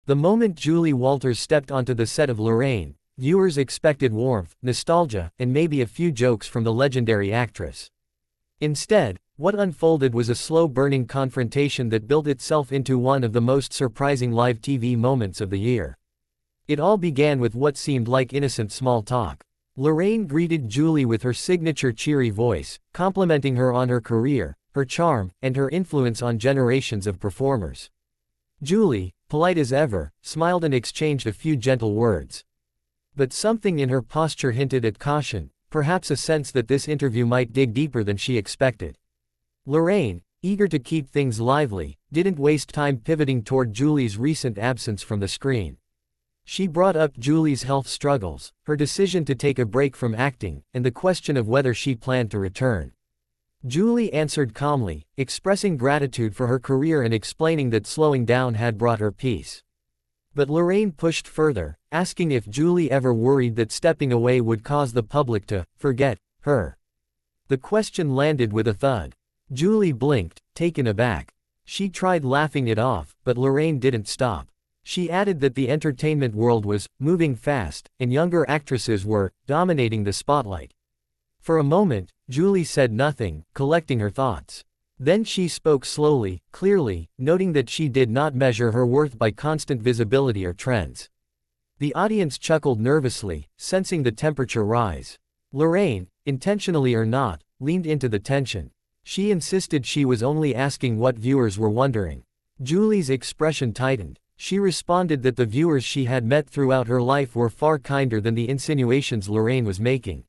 The moment Julie Walters stepped onto the set of Lorraine, viewers expected warmth, nostalgia, and maybe a few jokes from the legendary actress. Instead, what unfolded was a slow-burning confrontation that built itself into one of the most surprising live TV moments of the year. It all began with what seemed like innocent small talk. Lorraine greeted Julie with her signature cheery voice, complimenting her on her career, her charm, and her influence on generations of performers. Julie, polite as ever, smiled and exchanged a few gentle words. But something in her posture hinted at caution, perhaps a sense that this interview might dig deeper than she expected. Lorraine, eager to keep things lively, didn't waste time pivoting toward Julie's recent absence from the screen. She brought up Julie's health struggles, her decision to take a break from acting, and the question of whether she planned to return. Julie answered calmly, expressing gratitude for her career and explaining that slowing down had brought her peace. But Lorraine pushed further, asking if Julie ever worried that stepping away would cause the public to forget her. The question landed with a thud. Julie blinked, taken aback. She tried laughing it off, but Lorraine didn't stop. She added that the entertainment world was moving fast, and younger actresses were dominating the spotlight. For a moment, Julie said nothing, collecting her thoughts. Then she spoke slowly, clearly, noting that she did not measure her worth by constant visibility or trends. The audience chuckled nervously, sensing the temperature rise. Lorraine, intentionally or not, leaned into the tension. She insisted she was only asking what viewers were wondering. Julie's expression tightened. She responded that the viewers she had met throughout her life were far kinder than the insinuations Lorraine was making.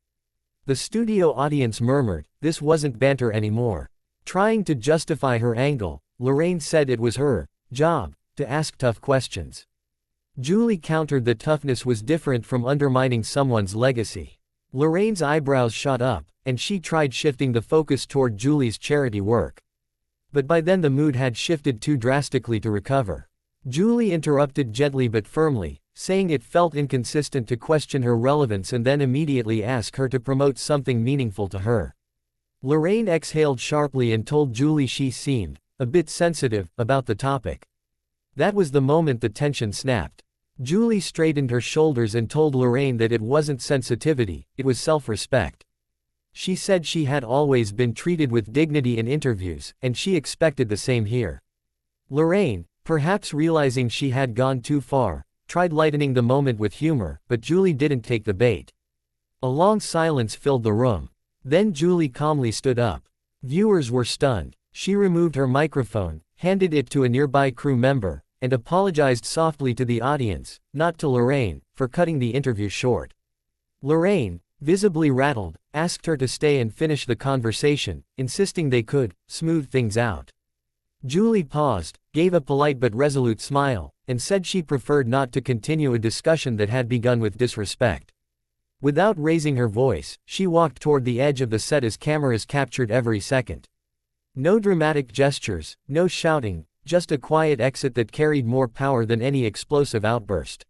The studio audience murmured, this wasn't banter anymore. Trying to justify her angle, Lorraine said it was her job to ask tough questions. Julie countered that toughness was different from undermining someone's legacy. Lorraine's eyebrows shot up, and she tried shifting the focus toward Julie's charity work. But by then the mood had shifted too drastically to recover. Julie interrupted gently but firmly, saying it felt inconsistent to question her relevance and then immediately ask her to promote something meaningful to her. Lorraine exhaled sharply and told Julie she seemed a bit sensitive about the topic. That was the moment the tension snapped. Julie straightened her shoulders and told Lorraine that it wasn't sensitivity, it was self-respect. She said she had always been treated with dignity in interviews, and she expected the same here. Lorraine, perhaps realizing she had gone too far, tried lightening the moment with humor, but Julie didn't take the bait. A long silence filled the room. Then Julie calmly stood up. Viewers were stunned. She removed her microphone, handed it to a nearby crew member, and apologized softly to the audience, not to Lorraine, for cutting the interview short. Lorraine, visibly rattled, asked her to stay and finish the conversation, insisting they could smooth things out. Julie paused, gave a polite but resolute smile, and said she preferred not to continue a discussion that had begun with disrespect. Without raising her voice, she walked toward the edge of the set as cameras captured every second. No dramatic gestures, no shouting, just a quiet exit that carried more power than any explosive outburst.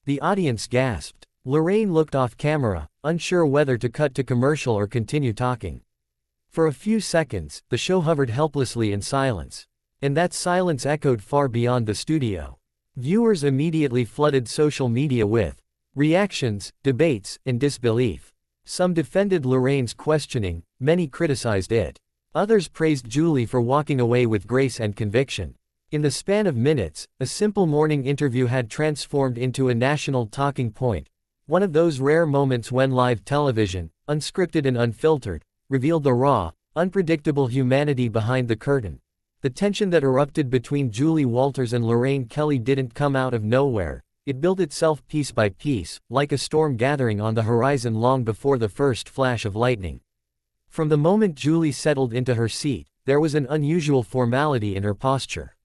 The audience gasped. Lorraine looked off camera, unsure whether to cut to commercial or continue talking. For a few seconds, the show hovered helplessly in silence. And that silence echoed far beyond the studio. Viewers immediately flooded social media with reactions, debates, and disbelief. Some defended Lorraine's questioning, many criticized it. Others praised Julie for walking away with grace and conviction. In the span of minutes, a simple morning interview had transformed into a national talking point. One of those rare moments when live television, unscripted and unfiltered, revealed the raw, unpredictable humanity behind the curtain. The tension that erupted between Julie Walters and Lorraine Kelly didn't come out of nowhere. It built itself piece by piece, like a storm gathering on the horizon long before the first flash of lightning. From the moment Julie settled into her seat, there was an unusual formality in her posture.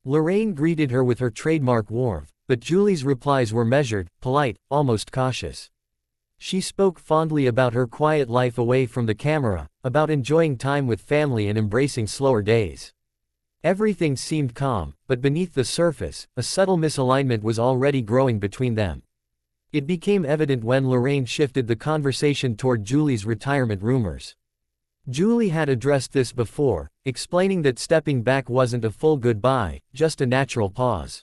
Lorraine greeted her with her trademark warmth, but Julie's replies were measured, polite, almost cautious. She spoke fondly about her quiet life away from the camera, about enjoying time with family and embracing slower days. Everything seemed calm, but beneath the surface, a subtle misalignment was already growing between them. It became evident when Lorraine shifted the conversation toward Julie's retirement rumors. Julie had addressed this before, explaining that stepping back wasn't a full goodbye, just a natural pause.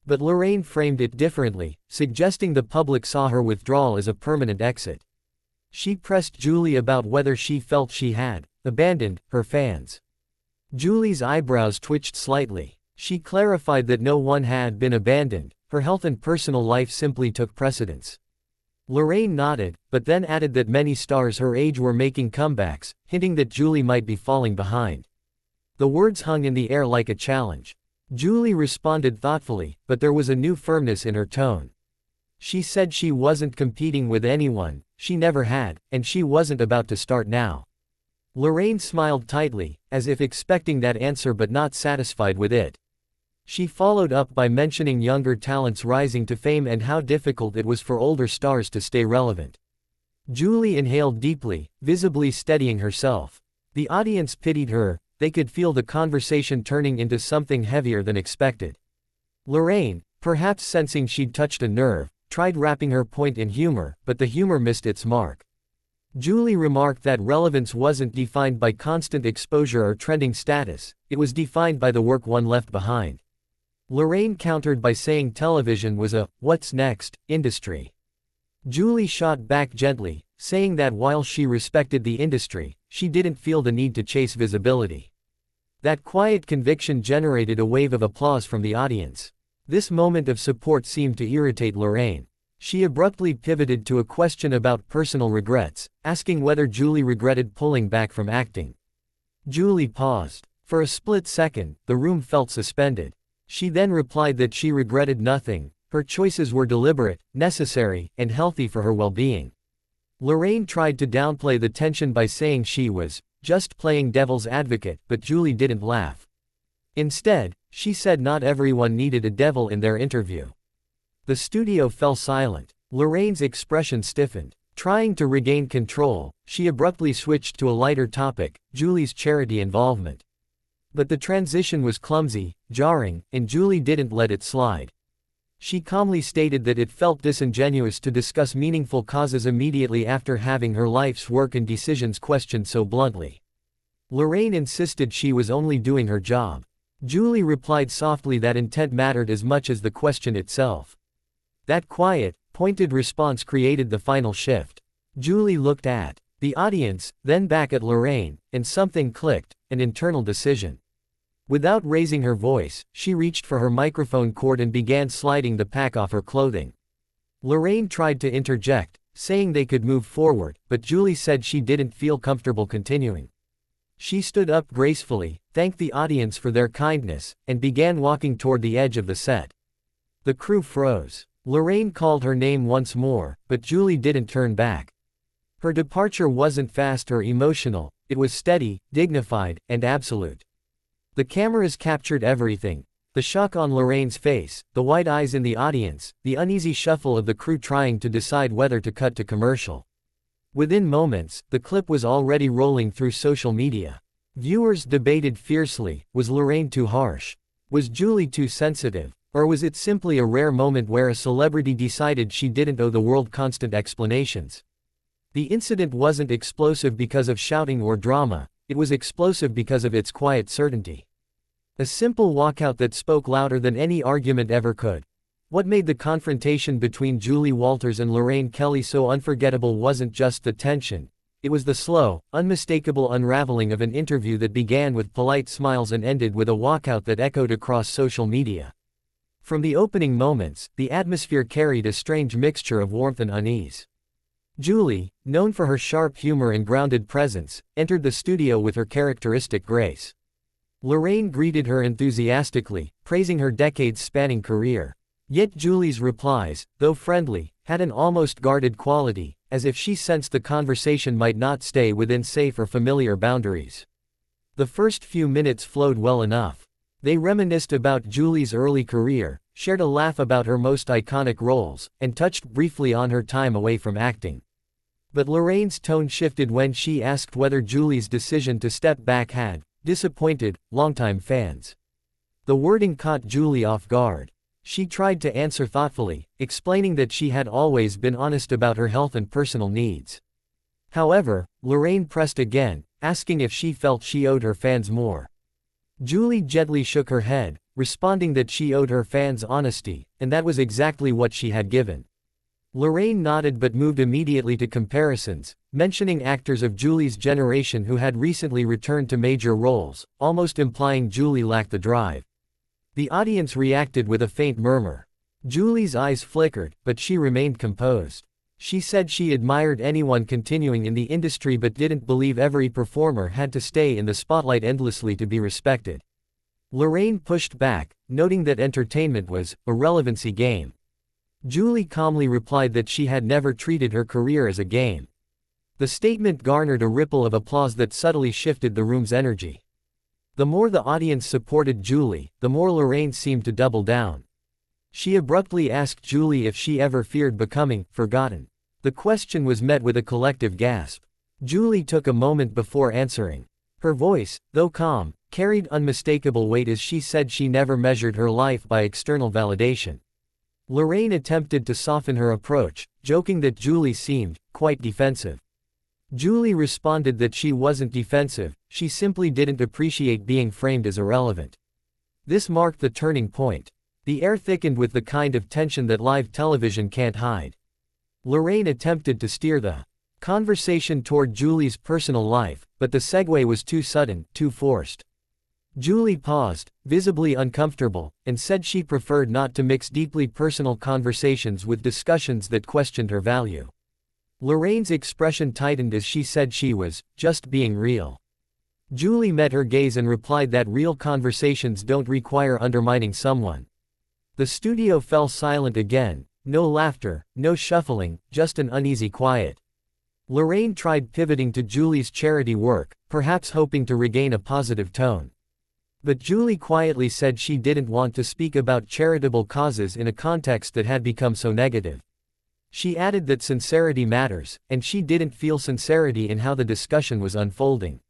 But Lorraine framed it differently, suggesting the public saw her withdrawal as a permanent exit. She pressed Julie about whether she felt she had abandoned her fans. Julie's eyebrows twitched slightly. She clarified that no one had been abandoned, her health and personal life simply took precedence. Lorraine nodded, but then added that many stars her age were making comebacks, hinting that Julie might be falling behind. The words hung in the air like a challenge. Julie responded thoughtfully, but there was a new firmness in her tone. She said she wasn't competing with anyone, she never had, and she wasn't about to start now. Lorraine smiled tightly, as if expecting that answer but not satisfied with it. She followed up by mentioning younger talents rising to fame and how difficult it was for older stars to stay relevant. Julie inhaled deeply, visibly steadying herself. The audience pitied her, they could feel the conversation turning into something heavier than expected. Lorraine, perhaps sensing she'd touched a nerve, tried wrapping her point in humor, but the humor missed its mark. Julie remarked that relevance wasn't defined by constant exposure or trending status, it was defined by the work one left behind. Lorraine countered by saying television was a "what's next" industry. Julie shot back gently, saying that while she respected the industry, she didn't feel the need to chase visibility. That quiet conviction generated a wave of applause from the audience. This moment of support seemed to irritate Lorraine. She abruptly pivoted to a question about personal regrets, asking whether Julie regretted pulling back from acting. Julie paused. For a split second, the room felt suspended. She then replied that she regretted nothing, her choices were deliberate, necessary, and healthy for her well-being. Lorraine tried to downplay the tension by saying she was just playing devil's advocate, but Julie didn't laugh. Instead, she said not everyone needed a devil in their interview. The studio fell silent. Lorraine's expression stiffened. Trying to regain control, she abruptly switched to a lighter topic, Julie's charity involvement. But the transition was clumsy, jarring, and Julie didn't let it slide. She calmly stated that it felt disingenuous to discuss meaningful causes immediately after having her life's work and decisions questioned so bluntly. Lorraine insisted she was only doing her job. Julie replied softly that intent mattered as much as the question itself. That quiet, pointed response created the final shift. Julie looked at the audience, then back at Lorraine, and something clicked, an internal decision. Without raising her voice, she reached for her microphone cord and began sliding the pack off her clothing. Lorraine tried to interject, saying they could move forward, but Julie said she didn't feel comfortable continuing. She stood up gracefully, thanked the audience for their kindness, and began walking toward the edge of the set. The crew froze. Lorraine called her name once more, but Julie didn't turn back. Her departure wasn't fast or emotional, it was steady, dignified, and absolute. The cameras captured everything. The shock on Lorraine's face, the wide eyes in the audience, the uneasy shuffle of the crew trying to decide whether to cut to commercial. Within moments, the clip was already rolling through social media. Viewers debated fiercely, was Lorraine too harsh? Was Julie too sensitive? Or was it simply a rare moment where a celebrity decided she didn't owe the world constant explanations? The incident wasn't explosive because of shouting or drama, it was explosive because of its quiet certainty. A simple walkout that spoke louder than any argument ever could. What made the confrontation between Julie Walters and Lorraine Kelly so unforgettable wasn't just the tension, it was the slow, unmistakable unraveling of an interview that began with polite smiles and ended with a walkout that echoed across social media. From the opening moments, the atmosphere carried a strange mixture of warmth and unease. Julie, known for her sharp humor and grounded presence, entered the studio with her characteristic grace. Lorraine greeted her enthusiastically, praising her decades-spanning career. Yet Julie's replies, though friendly, had an almost guarded quality, as if she sensed the conversation might not stay within safe or familiar boundaries. The first few minutes flowed well enough. They reminisced about Julie's early career, shared a laugh about her most iconic roles, and touched briefly on her time away from acting. But Lorraine's tone shifted when she asked whether Julie's decision to step back had disappointed longtime fans. The wording caught Julie off guard. She tried to answer thoughtfully, explaining that she had always been honest about her health and personal needs. However, Lorraine pressed again, asking if she felt she owed her fans more. Julie gently shook her head, responding that she owed her fans honesty, and that was exactly what she had given. Lorraine nodded but moved immediately to comparisons, mentioning actors of Julie's generation who had recently returned to major roles, almost implying Julie lacked the drive. The audience reacted with a faint murmur. Julie's eyes flickered, but she remained composed. She said she admired anyone continuing in the industry but didn't believe every performer had to stay in the spotlight endlessly to be respected. Lorraine pushed back, noting that entertainment was a relevancy game. Julie calmly replied that she had never treated her career as a game. The statement garnered a ripple of applause that subtly shifted the room's energy. The more the audience supported Julie, the more Lorraine seemed to double down. She abruptly asked Julie if she ever feared becoming forgotten. The question was met with a collective gasp. Julie took a moment before answering. Her voice, though calm, carried unmistakable weight as she said she never measured her life by external validation. Lorraine attempted to soften her approach, joking that Julie seemed quite defensive. Julie responded that she wasn't defensive, she simply didn't appreciate being framed as irrelevant. This marked the turning point. The air thickened with the kind of tension that live television can't hide. Lorraine attempted to steer the conversation toward Julie's personal life, but the segue was too sudden, too forced. Julie paused, visibly uncomfortable, and said she preferred not to mix deeply personal conversations with discussions that questioned her value. Lorraine's expression tightened as she said she was just being real. Julie met her gaze and replied that real conversations don't require undermining someone. The studio fell silent again, no laughter, no shuffling, just an uneasy quiet. Lorraine tried pivoting to Julie's charity work, perhaps hoping to regain a positive tone. But Julie quietly said she didn't want to speak about charitable causes in a context that had become so negative. She added that sincerity matters, and she didn't feel sincerity in how the discussion was unfolding.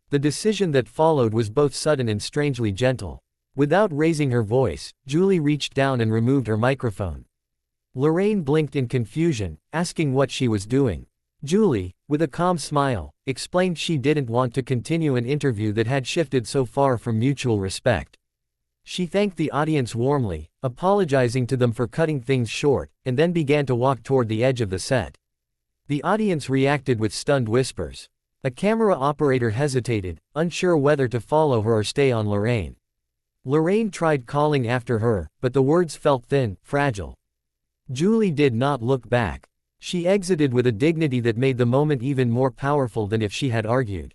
The decision that followed was both sudden and strangely gentle. Without raising her voice, Julie reached down and removed her microphone. Lorraine blinked in confusion, asking what she was doing. Julie, with a calm smile, explained she didn't want to continue an interview that had shifted so far from mutual respect. She thanked the audience warmly, apologizing to them for cutting things short, and then began to walk toward the edge of the set. The audience reacted with stunned whispers. A camera operator hesitated, unsure whether to follow her or stay on Lorraine. Lorraine tried calling after her, but the words felt thin, fragile. Julie did not look back. She exited with a dignity that made the moment even more powerful than if she had argued.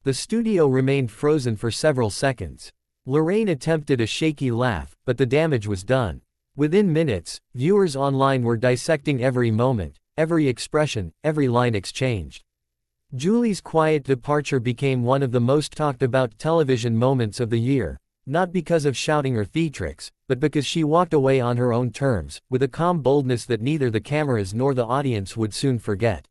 The studio remained frozen for several seconds. Lorraine attempted a shaky laugh, but the damage was done. Within minutes, viewers online were dissecting every moment, every expression, every line exchanged. Julie's quiet departure became one of the most talked about television moments of the year, not because of shouting or theatrics, but because she walked away on her own terms, with a calm boldness that neither the cameras nor the audience would soon forget.